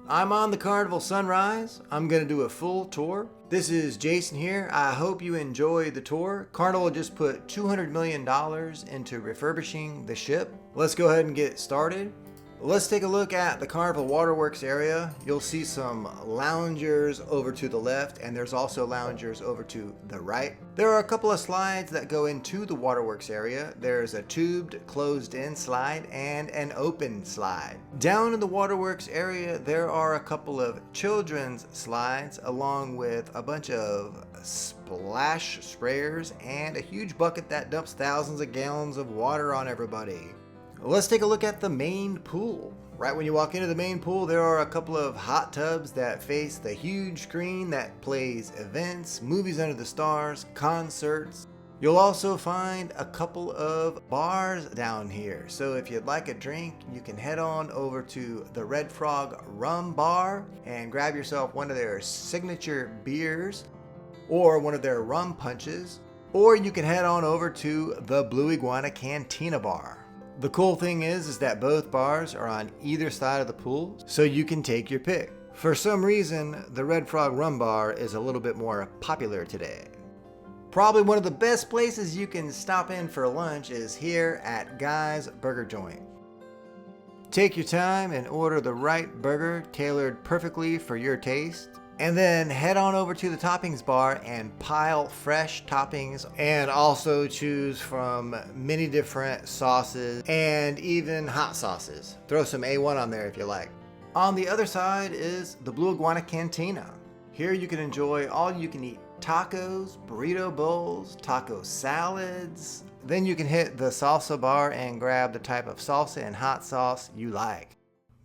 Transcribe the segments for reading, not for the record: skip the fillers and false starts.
I'm on the Carnival Sunrise. I'm going to do a full tour. This is Jason here. I hope you enjoy the tour. Carnival just put $200 million into refurbishing the ship. Let's go ahead and get started. Let's take a look at the Carnival Waterworks area. You'll see some loungers over to the left, and there's also loungers over to the right. There are a couple of slides that go into the Waterworks area. There's a tubed closed-in slide and an open slide. Down in the Waterworks area, there are a couple of children's slides along with a bunch of splash sprayers and a huge bucket that dumps thousands of gallons of water on everybody. Let's take a look at the main pool. Right when you walk into the main pool, there are a couple of hot tubs that face the huge screen that plays events, movies under the stars, concerts. You'll also find a couple of bars down here. So if you'd like a drink, you can head on over to the Red Frog Rum Bar and grab yourself one of their signature beers or one of their rum punches. Or you can head on over to the Blue Iguana Cantina Bar. The cool thing is that both bars are on either side of the pool, so you can take your pick. For some reason, the Red Frog Rum Bar is a little bit more popular today. Probably one of the best places you can stop in for lunch is here at Guy's Burger Joint. Take your time and order the right burger tailored perfectly for your taste. And then head on over to the toppings bar and pile fresh toppings and also choose from many different sauces and even hot sauces. Throw some A1 on there if you like. On the other side is the Blue Iguana Cantina. Here you can enjoy all you can eat tacos, burrito bowls, taco salads. Then you can hit the salsa bar and grab the type of salsa and hot sauce you like.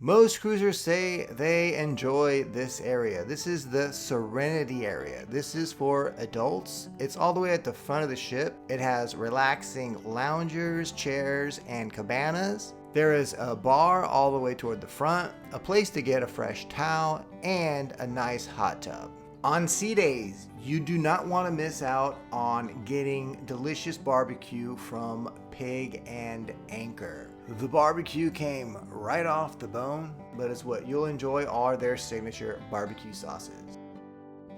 Most cruisers say they enjoy this area. This is the Serenity area. This is for adults. It's all the way at the front of the ship. It has relaxing loungers, chairs, and cabanas. There is a bar all the way toward the front, a place to get a fresh towel, and a nice hot tub. On sea days, you do not want to miss out on getting delicious barbecue from Pig and Anchor. The barbecue came right off the bone, but it's what you'll enjoy are their signature barbecue sauces.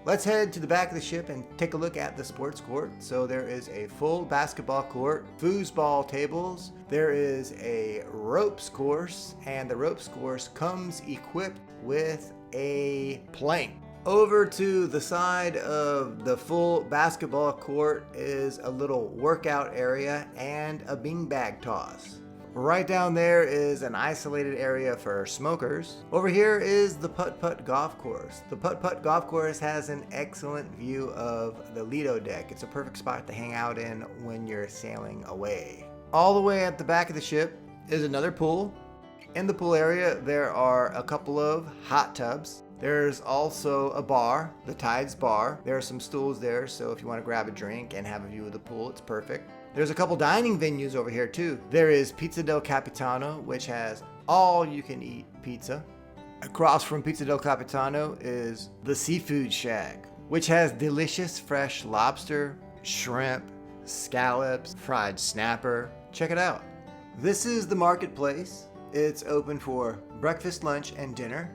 Let's head to the back of the ship and take a look at the sports court. So there is a full basketball court, foosball tables, there is a ropes course, and the ropes course comes equipped with a plank. Over to the side of the full basketball court is a little workout area and a beanbag toss. Right down there is an isolated area for smokers. Over here is the putt-putt golf course. The putt-putt golf course has an excellent view of the Lido deck. It's a perfect spot to hang out in when you're sailing away. All the way at the back of the ship is another pool. In the pool area, there are a couple of hot tubs. There's also a bar, the Tides Bar. There are some stools there, so if you want to grab a drink and have a view of the pool, it's perfect. There's a couple dining venues over here too. There is Pizza del Capitano, which has all you can eat pizza. Across from Pizza del Capitano is the Seafood Shack, which has delicious fresh lobster, shrimp, scallops, fried snapper. Check it out. This is the marketplace. It's open for breakfast, lunch, and dinner.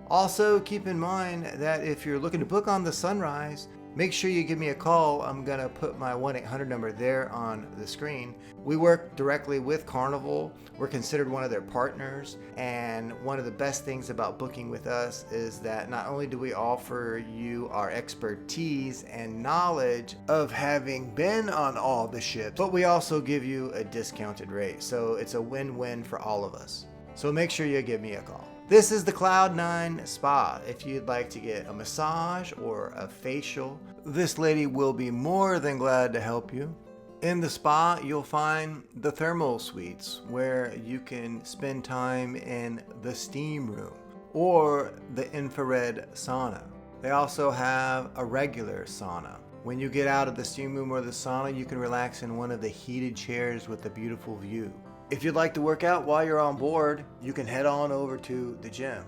Also, keep in mind that if you're looking to book on the Sunrise, make sure you give me a call. I'm going to put my 1-800 number there on the screen. We work directly with Carnival. We're considered one of their partners. And one of the best things about booking with us is that not only do we offer you our expertise and knowledge of having been on all the ships, but we also give you a discounted rate. So it's a win-win for all of us. So make sure you give me a call. This is the Cloud9 Spa. If you'd like to get a massage or a facial, this lady will be more than glad to help you. In the spa, you'll find the thermal suites where you can spend time in the steam room or the infrared sauna. They also have a regular sauna. When you get out of the steam room or the sauna, you can relax in one of the heated chairs with a beautiful view. If you'd like to work out while you're on board, you can head on over to the gym.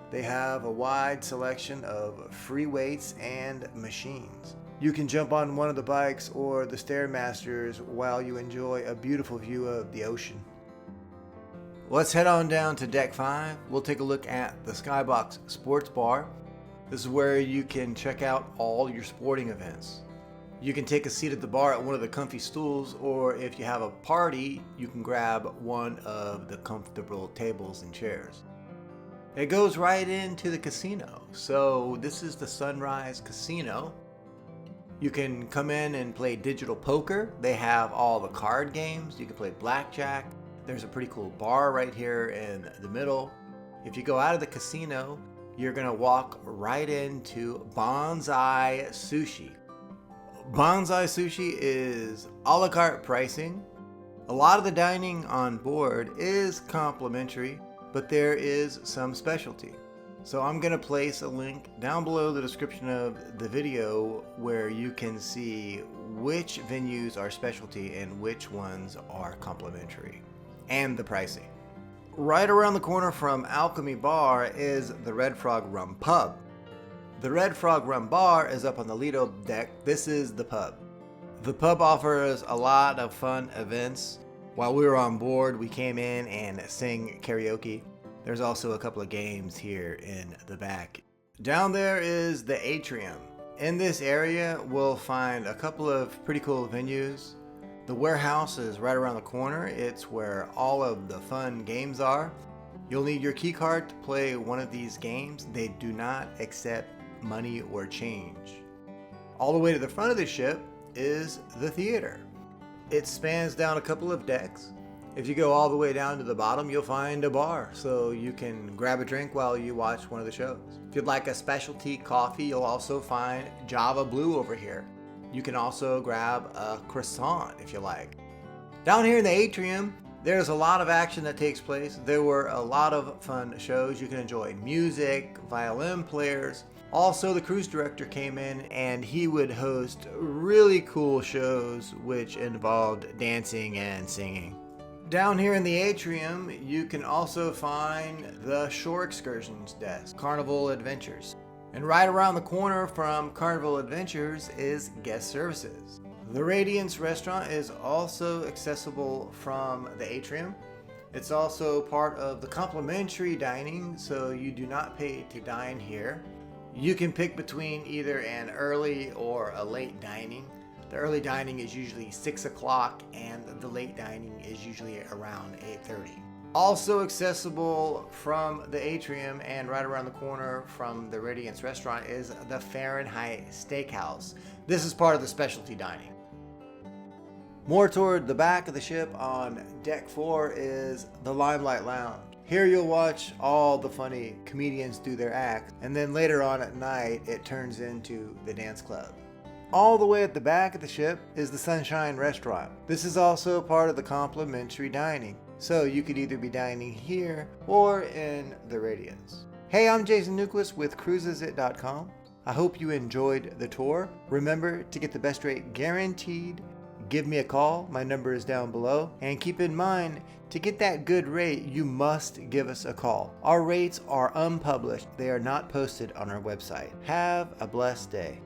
They have a wide selection of free weights and machines. You can jump on one of the bikes or the Stairmasters while you enjoy a beautiful view of the ocean. Let's head on down to deck 5. We'll take a look at the Skybox Sports Bar. This is where you can check out all your sporting events. You can take a seat at the bar at one of the comfy stools, or if you have a party, you can grab one of the comfortable tables and chairs. It goes right into the casino. So this is the Sunrise Casino. You can come in and play digital poker. They have all the card games. You can play blackjack. There's a pretty cool bar right here in the middle. If you go out of the casino, you're gonna walk right into Bonsai Sushi. Bonsai Sushi is a la carte pricing. A lot of the dining on board is complimentary, but there is some specialty. So I'm gonna place a link down below the description of the video where you can see which venues are specialty and which ones are complimentary, and the pricing. Right around the corner from Alchemy Bar is the Red Frog Rum Pub. The Red Frog Rum Bar is up on the Lido deck. This is the pub. The pub offers a lot of fun events. While we were on board, we came in and sang karaoke. There's also a couple of games here in the back. Down there is the atrium. In this area, we'll find a couple of pretty cool venues. The warehouse is right around the corner. It's where all of the fun games are. You'll need your key card to play one of these games. They do not accept money or change. All the way to the front of the ship is the theater. It spans down a couple of decks. If you go all the way down to the bottom, you'll find a bar, so you can grab a drink while you watch one of the shows. If you'd like a specialty coffee, you'll also find Java Blue over here. You can also grab a croissant if you like. Down here in the atrium, there's a lot of action that takes place. There were a lot of fun shows. You can enjoy music, violin players. Also, the cruise director came in and he would host really cool shows which involved dancing and singing. Down here in the atrium, you can also find the Shore Excursions desk, Carnival Adventures. And right around the corner from Carnival Adventures is Guest Services. The Radiance restaurant is also accessible from the atrium. It's also part of the complimentary dining, so you do not pay to dine here. You can pick between either an early or a late dining. The early dining is usually 6 o'clock and the late dining is usually around 8:30. Also accessible from the atrium and right around the corner from the Radiance restaurant is the Fahrenheit Steakhouse. This is part of the specialty dining. More toward the back of the ship on deck 4 is the Limelight Lounge. Here you'll watch all the funny comedians do their act, and then later on at night it turns into the dance club. All the way at the back of the ship is the Sunshine Restaurant. This is also part of the complimentary dining, so you could either be dining here or in the Radiance. Hey, I'm Jason Newquist with cruisesit.com. I hope you enjoyed the tour. Remember to get the best rate guaranteed. Give me a call, my number is down below, and keep in mind, to get that good rate, you must give us a call. Our rates are unpublished, they are not posted on our website. Have a blessed day.